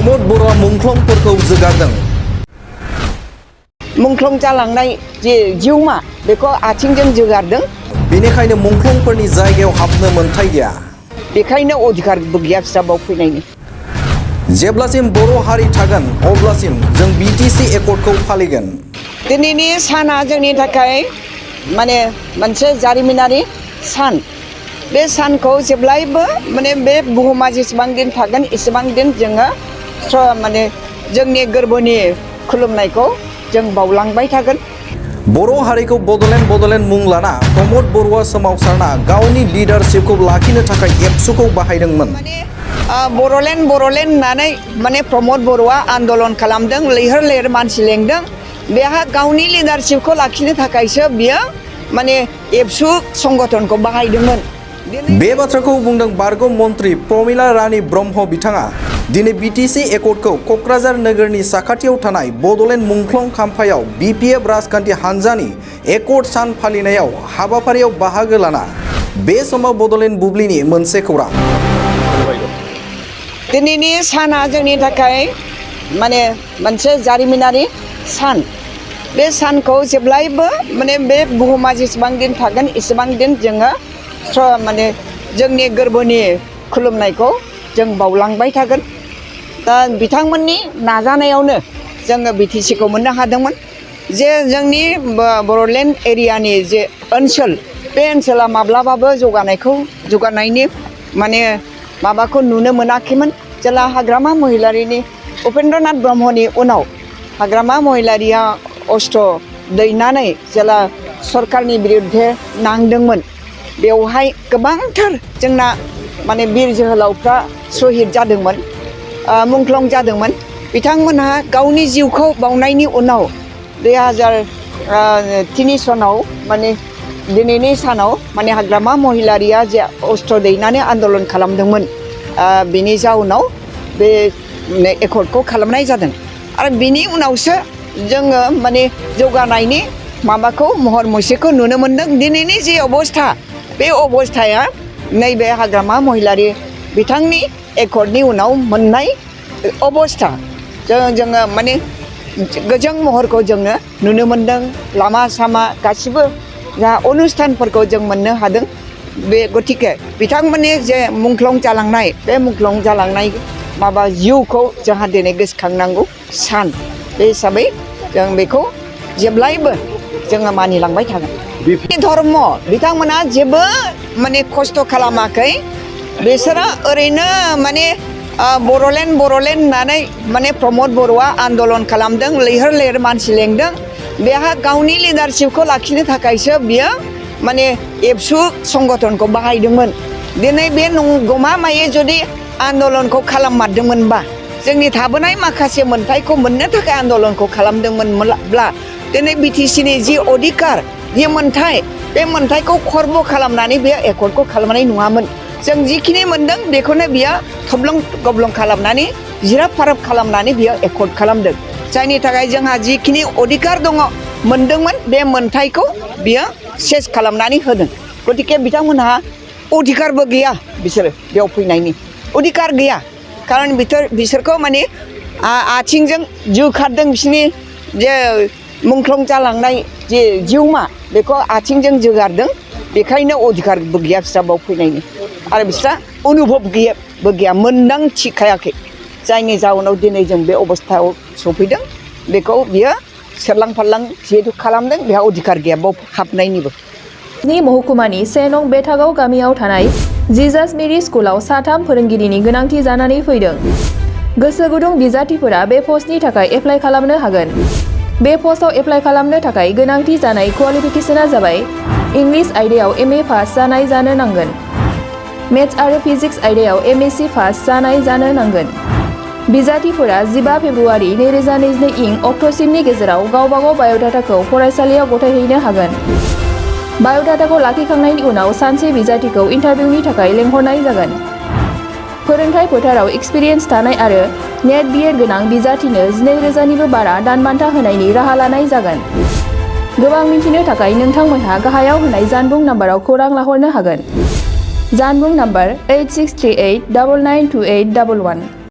प्रमोद बर'आ मुंख्लंफोरखौ जोगारदों। मुंख्लं जालांनाय जे जिउमा बेखौ आथिंजों जोगारदों। बेनिखायनो मुंख्लंफोरनि जायगायाव हाबनो मोन्थाय गैया। बेखायनो अधिकारबो गैया बिसोराव फैनायनि। जेब्लासिम बर' हारि थागोन अब्लासिम जों बिटिसि एकर्डखौ फालिगोन। दिनैनि साना जोंनि थाखाय माने मोनसे जारिमिनारि सान। बे सानखौ जेब्लायबो माने बे बुहुमा जेसेबां दिन थागोन एसेबां दिन जोङो माने जोंनि गोरबोनि खुलुमनायखौ जों बावलांबाय थागोन। बर' हारिखौ बडलेण्ड मुं लाना प्रमोद बर'आ सोमावसारना गावनि लिडारशिपखौ लाखिनो थाखाय एबसुखौ बाहायदोंमोन। बडलेण्ड होननानै माने प्रमोद बर'आ आन्दलन खालामदों, लैहोर लैहोर मानसि लेंदों। बेहा गावनि लिडारशिपखौ लाखिनो थाखायसो बियो माने एबसु संगठनखौ बाहायदोंमोन। बे बाथ्राखौ बुंदों बारग' मन्त्रि प्रमिला रानी ब्रह्म बिथाङा दिनै बिटिसि एकर्डखौ क'क्राझार नोगोरनि साखाथियाव थानाय बडलेण्ड मुंख्लं खाम्फायाव बिपिएफ राजखान्थि हान्जानि एकर्ड सान फालिनायाव हाबाफारियाव बाहागो लाना बे समाव बडलेण्ड बुब्लिनि मोनसे खौरां। दिनैनि साना जोंनि थाखाय माने मोनसे जारिमिनारि सान। बे सानखौ जेब्लायबो माने बे बुहुमा जेसेबां दिन थागोन एसेबां दिन जोङो माने जोंनि गोरबोनि खुलुमनायखौ जों बावलांबाय थागोन। दा बिथांमोननि नाजानायावनो जोङो बिटिसिखौ मोननो हादोंमोन। जे जोंनि बडलेण्ड एरियानि जे ओनसोल बे ओनसोला माब्लाबाबो जौगानायनि माने माबाखौ नुनो मोनाखैमोन। जेला हाग्रामा महिलारिनि उपेन्द्रनाथ ब्रह्मनि उनाव हाग्रामा महिलारिया अस्त्र दैनानै जेला सरकारनि बिरुद्धे नांदोंमोन, बेवहाय गोबांथार जोंना माने बिर जोहोलावफ्रा सहिद जादोंमोन, मुंख्लं जादोंमोन। बिथांमोनहा गावनि जिउखौ बावनायनि उनाव 2003 सनाव माने दिनैनि सानाव माने हाग्रामा महिलारिया जे अस्त्र दैनानै आन्दलन खालामदोंमोन, बिनि जाउनाव बे एकर्डखौ खालामनाय जादों। आरो बिनि उनावसो जोङो माने जौगानायनि माबाखौ महर मुस्रिखौ नुनो मोन्दों। दिनैनि जे अबस्था, बे अबस्थाया नैबे हाग्रामा महिलारि बिथांनि एकर्डनि उनाव मोननाय अबस्था। जोङो माने गोजों महरखौ जोङो नुनो मोन्दों। लामा सामा गासिबो जा अनुस्थानफोरखौ जों मोननो हादों। बे गतिके बिथांमोननि जे मुंख्लं जालांनाय, बे मुंख्लं जालांनाय माबा जिउखौ जोंहा दिनै गोसोखांनांगौ सान। बे हिसाबै जों बेखौ जेब्लायबो जोङो मानिलांबाय थागोन। धर्म बिथांमोना जेबो माने खस्थ' खालामाखै। बिसोरो ओरैनो माने बडलेण्ड होननानै माने प्रमोद बर'आ आन्दलन खालामदों, लैहोर लैहोर मानसि लेंदों। बेहा गावनि लिडारशिपखौ लाखिनो थाखायसो बियो माने एबसु संगठनखौ बाहायदोंमोन। दिनै बे गमामायै जुदि आन्दलनखौ खालाममारदोंमोनबा, जोंनि थाबोनाय माखासे मोन्थायखौ मोननो थाखाय आन्दलनखौ खालामदोंमोनब्ला दिनै बिटिसिनि जि अधिकार, जि मोन्थाय, बे मोन्थायखौ खर्ब खालामनानै बे एकर्डखौ खालामनाय नङामोन। जों जिखिनि मोनदों बेखौनो बियो थब्लं गब्लं खालामनानै जिराब फाराब खालामनानै बियो एकर्ड खालामदों। जायनि थाखाय जोंहा जिखिनि अधिकार दङ, मोनदोंमोन, बे मोन्थायखौ बियो सेस खालामनानै होदों। गतिके बिथांमोनहा अधिकारबो गैया, बिसोरो बेयाव फैनायनि अधिकार गैया। खारन बिसोरखौ माने आथिंजों जोखारदों। बिसोरनि जे मुंख्लं जालांनाय जे जिउमा बेखौ आथिंजों जोगारदों। बेखायनो अधिकारबो गैया बिस्रा बाव फैनायनि। आरो बिस्रा अनुभब गैया, मोनदांथिखायाखै। जायनि जाउनाव दिनै जों बे अबस्थायाव सफैदों। बेखौ बियो सेरलां फारलां जिहेतु खालामदों, बेहा अधिकार गैया बाव हाबनायनिबो। महकुमानि 1 नं बेथागाव गामियाव थानाय जिजास मेरि स्कुलाव 3 फोरोंगिरिनि गोनांथि जानानै फैदों। गोसो गुदुं बिजाथिफोरा बे पस्टनि थाखाय एप्लाइ खालामनो हागोन। बे पस्टआव एप्लाइ खालामनो थाखाय गोनांथि जानाय क्वालिफिकेशना जाबाय इंलिश आयदायाव MA पास जानाय जानो नांगोन। मेथ्स आरो फिजिक्स आयदायाव MSc पास जानाय जानो नांगोन। बिजाथिफोरा 15 फेब्रुवारि 2022 इं अक्ट'सिमनि गेजेराव गावबागाव बाय'डाटाखौ फरायसालियाव गथायहैनो हागोन। बाय'डाटाखौ लाखिखांनायनि उनाव सानसे बिजाथिखौ इन्टारभिउनि थाखाय लेंहरनाय जागोन। फोरोंथाय फोथाराव एक्सपिरियेन्स थानाय आरो नेट BEd गोनां बिजाथिनो 12,000निबो बारा दानबान्था होनायनि राहा लानाय जागोन। गोबां मिन्थिनो थाखाय नोंथांमोनहा गाहायाव होनाय जानबुं नाम्बाराव खौरां लाहरनो हागोन। जानबुं नाम्बार 8638992811।